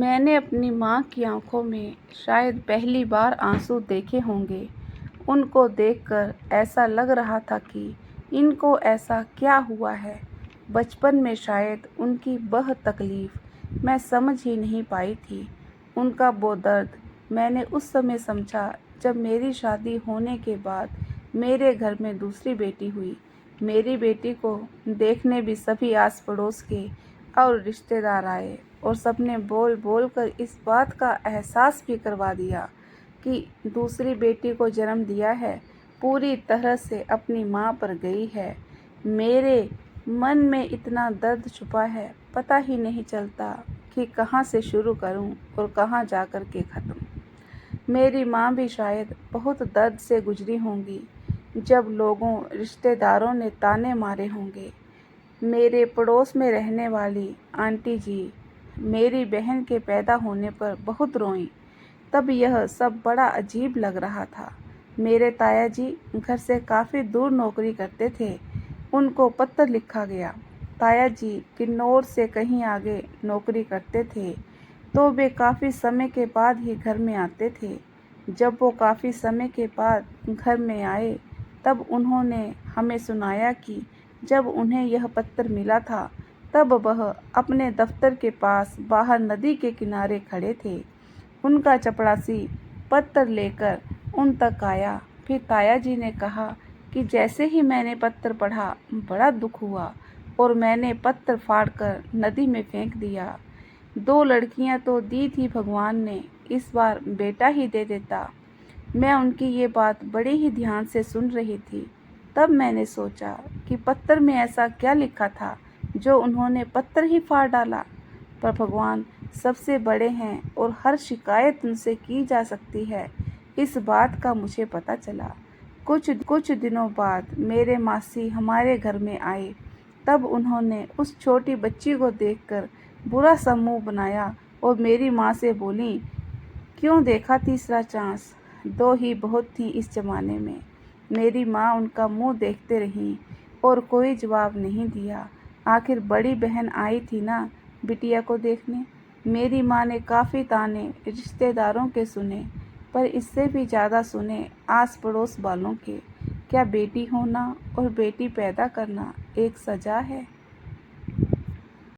मैंने अपनी माँ की आँखों में शायद पहली बार आँसू देखे होंगे। उनको देखकर ऐसा लग रहा था कि इनको ऐसा क्या हुआ है। बचपन में शायद उनकी वह तकलीफ़ मैं समझ ही नहीं पाई थी। उनका वो दर्द मैंने उस समय समझा जब मेरी शादी होने के बाद मेरे घर में दूसरी बेटी हुई। मेरी बेटी को देखने भी सभी आस पड़ोस के और रिश्तेदार आए और सबने बोल बोल कर इस बात का एहसास भी करवा दिया कि दूसरी बेटी को जन्म दिया है, पूरी तरह से अपनी माँ पर गई है। मेरे मन में इतना दर्द छुपा है, पता ही नहीं चलता कि कहाँ से शुरू करूँ और कहाँ जा कर के ख़त्म। मेरी माँ भी शायद बहुत दर्द से गुजरी होंगी जब लोगों रिश्तेदारों ने ताने मारे होंगे। मेरे पड़ोस में रहने वाली आंटी जी मेरी बहन के पैदा होने पर बहुत रोईं। तब यह सब बड़ा अजीब लग रहा था। मेरे ताया जी घर से काफ़ी दूर नौकरी करते थे। उनको पत्र लिखा गया। ताया जी किन्नौर से कहीं आगे नौकरी करते थे, तो वे काफ़ी समय के बाद ही घर में आते थे। जब वो काफ़ी समय के बाद घर में आए, तब उन्होंने हमें सुनाया कि जब उन्हें यह पत्र मिला था, तब वह अपने दफ्तर के पास बाहर नदी के किनारे खड़े थे। उनका चपरासी पत्र लेकर उन तक आया। फिर ताया जी ने कहा कि जैसे ही मैंने पत्र पढ़ा, बड़ा दुख हुआ और मैंने पत्र फाड़कर नदी में फेंक दिया। 2 लड़कियां तो दी थी भगवान ने, इस बार बेटा ही दे देता। मैं उनकी ये बात बड़े ही ध्यान से सुन रही थी। तब मैंने सोचा कि पत्र में ऐसा क्या लिखा था जो उन्होंने पत्र ही फाड़ डाला। पर भगवान सबसे बड़े हैं और हर शिकायत उनसे की जा सकती है, इस बात का मुझे पता चला। कुछ दिनों बाद मेरे मासी हमारे घर में आए। तब उन्होंने उस छोटी बच्ची को देखकर बुरा सा मुँह बनाया और मेरी माँ से बोली, क्यों देखा तीसरा चांस, 2 ही बहुत थी इस ज़माने में। मेरी माँ उनका मुँह देखते रहीं और कोई जवाब नहीं दिया। आखिर बड़ी बहन आई थी ना बिटिया को देखने। मेरी माँ ने काफ़ी ताने रिश्तेदारों के सुने, पर इससे भी ज़्यादा सुने आस पड़ोस वालों के। क्या बेटी होना और बेटी पैदा करना एक सज़ा है?